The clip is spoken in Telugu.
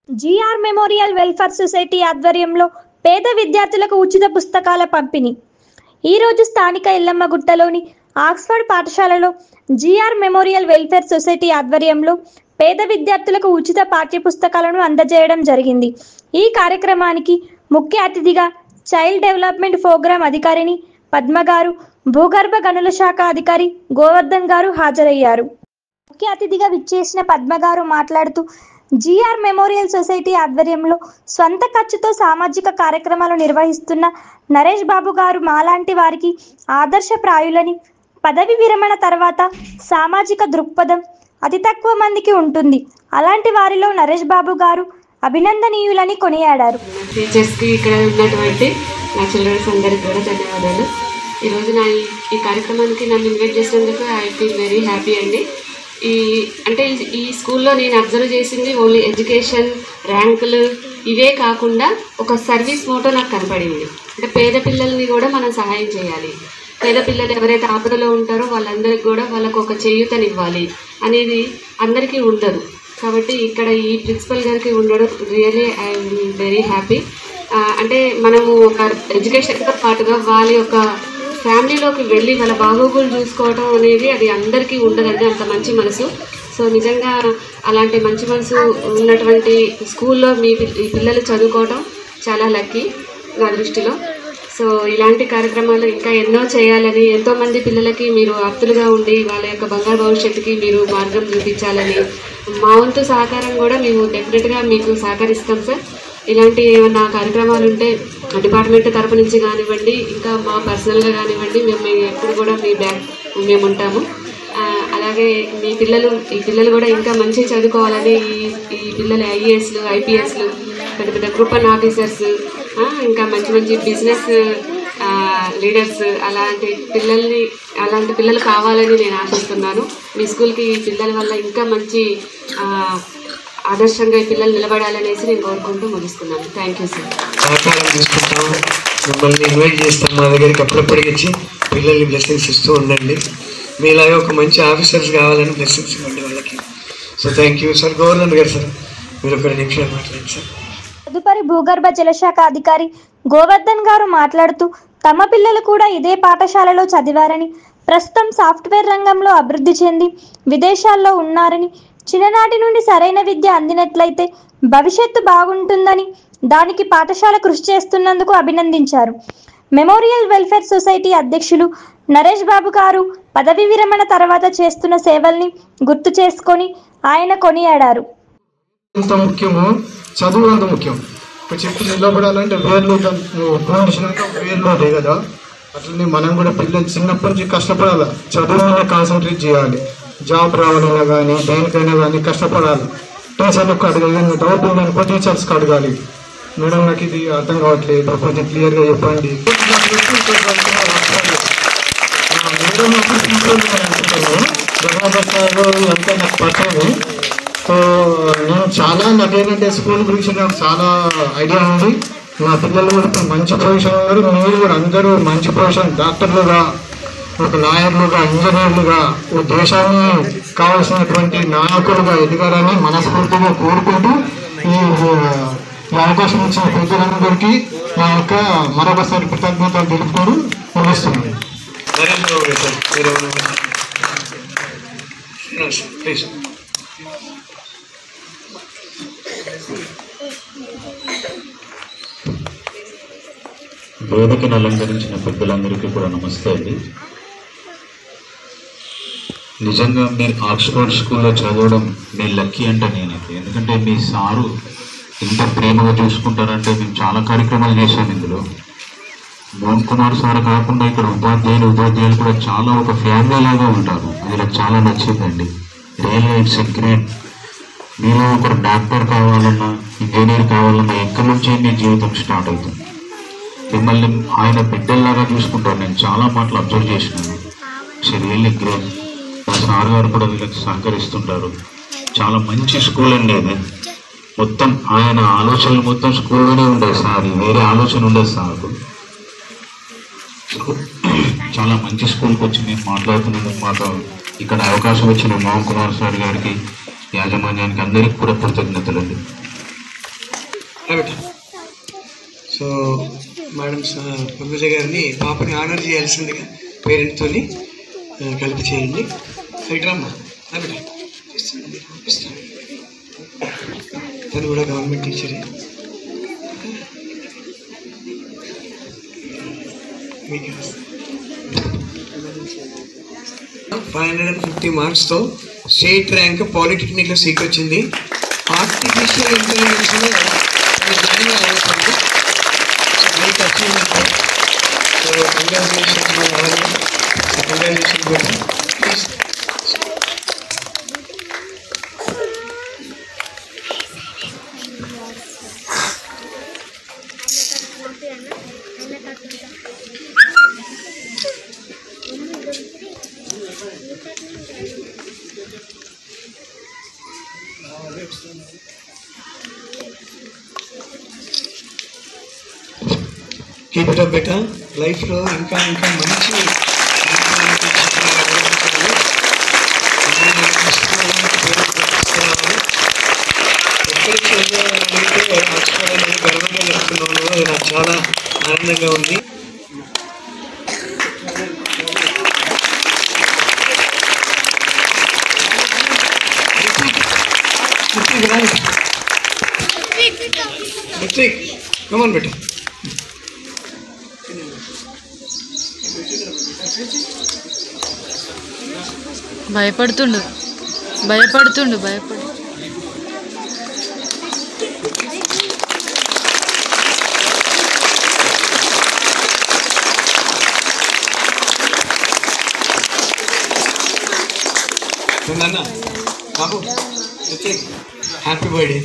జిఆర్ మెమోరియల్ వెల్ఫేర్ సొసైటీ ఆధ్వర్యంలో పేద విద్యార్థులకు ఉచిత పుస్తకాల పంపిణీ. ఈరోజు స్థానిక ఎల్లమ్మగుట్టలోని ఆక్స్ఫర్డ్ పాఠశాలలో జిఆర్ మెమోరియల్ వెల్ఫేర్ సొసైటీ ఆధ్వర్యంలో పేద విద్యార్థులకు ఉచిత పాఠ్య పుస్తకాలను అందజేయడం జరిగింది. ఈ కార్యక్రమానికి ముఖ్య అతిథిగా చైల్డ్ డెవలప్మెంట్ ప్రోగ్రాం అధికారిని పద్మ గారు, భూగర్భ గనుల శాఖ అధికారి గోవర్ధన్ గారు హాజరయ్యారు. ముఖ్య అతిథిగా విచ్చేసిన పద్మ గారు మాట్లాడుతూ జిఆర్ మెమోరియల్ సొసైటీ ఆధ్వర్యంలో స్వంత ఖర్చుతో సామాజిక కార్యక్రమాలు నిర్వహిస్తున్న నరేష్ బాబు గారు మాలాంటి వారికి ఆదర్శప్రాయులని, పదవి విరమణ తర్వాత సామాజిక దృక్పథం అతి తక్కువ మందికి ఉంటుంది. అలాంటి వారిలో నరేష్ బాబు గారు అభినందనీయులని కొనియాడారు. టీచర్స్కి ఇక్కడ ఉన్నటువంటి నా చిల్డ్రన్స్ అందరికి కూడా ధన్యవాదాలు. ఈరోజు ఈ కార్యక్రమానికి నన్ను ఇన్వైట్ చేసినందుకు ఐ ఫీల్ వెరీ హ్యాపీ అండి. ఈ స్కూల్లో నేను అబ్జర్వ్ చేసింది ఓన్లీ ఎడ్యుకేషన్, ర్యాంకులు ఇవే కాకుండా ఒక సర్వీస్ మోటో నాకు కనపడింది. అంటే పేద పిల్లల్ని కూడా మనం సహాయం చేయాలి, పేద పిల్లలు ఎవరైతే ఆపదలో ఉంటారో వాళ్ళందరికీ కూడా వాళ్ళకు ఒక చేయూతనివ్వాలి అనేది అందరికీ ఉండదు. కాబట్టి ఇక్కడ ఈ ప్రిన్సిపల్ గారికి ఉండడం రియలీ ఐఎమ్ వెరీ హ్యాపీ. అంటే మనము ఒక ఎడ్యుకేషన్తో పాటుగా వాళ్ళ యొక్క ఫ్యామిలీలోకి వెళ్ళి వాళ్ళ బాగోగులు చూసుకోవడం అనేది అది అందరికీ ఉండదండి, అంత మంచి మనసు. సో నిజంగా అలాంటి మంచి మనసు ఉన్నటువంటి స్కూల్లో ఈ పిల్లలు చదువుకోవడం చాలా లక్కీ నా దృష్టిలో. సో ఇలాంటి కార్యక్రమాలు ఇంకా ఎన్నో చేయాలని, ఎంతోమంది పిల్లలకి మీరు ఆప్తులుగా ఉండి వాళ్ళ యొక్క బంగారు భవిష్యత్తుకి మీరు మార్గం చూపించాలని మా వంతు సహకారం కూడా మేము డెఫినెట్గా మీకు సహకరిస్తాం సార్. ఇలాంటి ఏమన్నా కార్యక్రమాలు ఉంటే డిపార్ట్మెంట్ తరపు నుంచి కానివ్వండి, ఇంకా మా పర్సనల్గా కానివ్వండి, మేము ఎప్పుడు కూడా మీ బ్యాక్ మేము ఉంటాము. అలాగే ఈ పిల్లలు కూడా ఇంకా మంచిగా చదువుకోవాలని, ఈ పిల్లలు ఐఏఎస్లు, ఐపీఎస్లు, పెద్ద పెద్ద గ్రూప్ 1 ఆఫీసర్స్, ఇంకా మంచి మంచి బిజినెస్ లీడర్స్ అలాంటి పిల్లలు కావాలని నేను ఆశిస్తున్నాను. మీ స్కూల్కి ఈ పిల్లల వల్ల ఇంకా మంచి ఆదర్శంగా ఈ పిల్లలు నిలబడాలనేసి నేను కోరుకుంటూ ముగిస్తున్నాను. Thank you sir. సహకారం తీసుకుంటాము, మిమ్మల్ని ఇన్వైట్ చేస్తాం మా దగ్గరికి అప్పుడప్పుడు వచ్చి పిల్లల్ని బ్లెస్సింగ్స్ ఇస్తూ ఉండండి. మీలాగే ఒక మంచి ఆఫీసర్స్ కావాలని బ్లెస్సింగ్స్ ఇవ్వండి వాళ్ళకి. So thank you sir. Governor గారు సార్, మీరు ఒక నిమిషం మాట్లాడండి సార్. తదుపరి భూగర్భ జలశాఖ అధికారి గోవర్ధన్ గారు మాట్లాడుతూ తమ పిల్లలు కూడా ఇదే పాఠశాలలో చదివారని, ప్రస్తుతం సాఫ్ట్వేర్ రంగంలో అభివృద్ధి చెంది విదేశాల్లో ఉన్నారని, చిన్ననాటి నుండి సరైన విద్య అందినట్లయితే భవిష్యత్తు బాగుంటుందని, దానికి పాఠశాల కృషి చేస్తున్నందుకు అభినందించారు. మెమోరియల్ వెల్ఫేర్ సొసైటీ అధ్యక్షులు నరేష్ బాబు గారు పదవి విరమణ తర్వాత చేస్తున్న సేవల్ని గుర్తు చేసుకొని ఆయన కొనియాడారు. ఎంత ముఖ్యమో చదువు అంత ముఖ్యం. ఒక చెట్టు నిలబడాలంటే వేర్లు వేర్లు కదా, అట్లనే మనం కూడా పిల్లలు చిన్నప్పటి నుంచి కష్టపడాలి, చదువు మీద కాన్సన్ట్రేట్ చేయాలి. జాబ్ రావాలన్నా కానీ దేనికైనా కానీ కష్టపడాలి. టీచర్లకు అడగాలి, డౌట్ ఉందనుకో టీచర్స్కి అడగాలి. మేడం నాకు ఇది అర్థం కావట్లేదు, కొంచెం క్లియర్గా చెప్పండి. మేడం అనుకుంటున్నాను అంతా నాకు పట్టదు. సో నేను చాలా నాకేంటంటే స్కూల్ గురించి నాకు చాలా ఐడియా ఉంది. నా పిల్లలు కూడా మంచి పొజిషన్ ఉన్నారు. మీరు కూడా అందరూ మంచి పొజిషన్, డాక్టర్లుగా, ఒక లాయర్లుగా, ఇంజనీర్లుగా, దేశాన్ని కావాల్సినటువంటి నాయకులుగా ఎదగాలని మనస్ఫూర్తిగా కోరుకుంటూ ఈ అవకాశం ఇచ్చిన ప్రజలందరికీ నా యొక్క మరొకసారి కృతజ్ఞతలు తెలుపుతూ ముగిస్తున్నాను. వేదికను అలంకరించిన పెద్దలందరికీ కూడా నమస్తే అండి. నిజంగా మీరు ఆక్స్ఫర్డ్ స్కూల్లో చదవడం మీ లక్కీ అంటే నేనైతే, ఎందుకంటే మీ సారు ఇంత ప్రేమగా చూసుకుంటారంటే మేము చాలా కార్యక్రమాలు చేశాము. ఇందులో మోహన్ కుమార్ సార్ కాకుండా ఇక్కడ ఉపాధ్యాయులు కూడా చాలా ఒక ఫ్యామిలీ లాగా ఉంటారు. అది నాకు చాలా నచ్చిందండి. రియల్గా ఇట్స్ ఎ గ్రేట్. మీలో ఒకరు డాక్టర్ కావాలన్నా, ఇంజనీర్ కావాలన్నా ఎక్కడి నుంచే మీ జీవితం స్టార్ట్ అవుతుంది. మిమ్మల్ని ఆయన బిడ్డల్లాగా చూసుకుంటారు. నేను చాలా మాటలు అబ్జర్వ్ చేసినాను. It's really great. మా సార్ గారు కూడా వీళ్ళకి సహకరిస్తుంటారు. చాలా మంచి స్కూల్ అండి అది. మొత్తం ఆయన ఆలోచనలు మొత్తం స్కూల్లోనే ఉండేది సార్, వేరే ఆలోచన ఉండేది సార్కు. చాలా మంచి స్కూల్కి వచ్చి నేను మాట్లాడుతున్నందుకు మాకు ఇక్కడ అవకాశం ఇచ్చిన మోహన్ కుమార్ సార్ గారికి, యాజమాన్యానికి అందరికీ కూడా కృతజ్ఞతలండి. బేటా. సో మేడం పంకజ గారిని పాపని ఆనర్ చేయాల్సిందిగా పేరెంట్తో కలిపి చేయండి. సైడ్రామ్మా బేటా. తను కూడా గవర్నమెంట్ టీచరే. మీకు 550 మార్క్స్తో స్టేట్ ర్యాంక్ పాలిటెక్నిక్లో సీట్ వచ్చింది. ఆర్టిఫిషియల్ ఇంటెలిజెన్స్లో జాయిన్ అవుతుంది. So great achievement. So congratulations మా వాళ్ళని. కంగ్రాచులేషన్స్ కూడా. ప్లీజ్ కీప్ ఇట్ అప్ బేటా. లైఫ్లో ఇంకా ఇంకా మంచి ఎక్కడ చదివాలంటే ఆక్స్ఫర్డ్ అనేది గర్వంగా చెప్తున్నాను. అది నాకు చాలా ఆనందంగా ఉంది. కమాన్ బేటా. భయపడుతుండు. నాన్న బాబు హ్యాపీ బర్త్డే.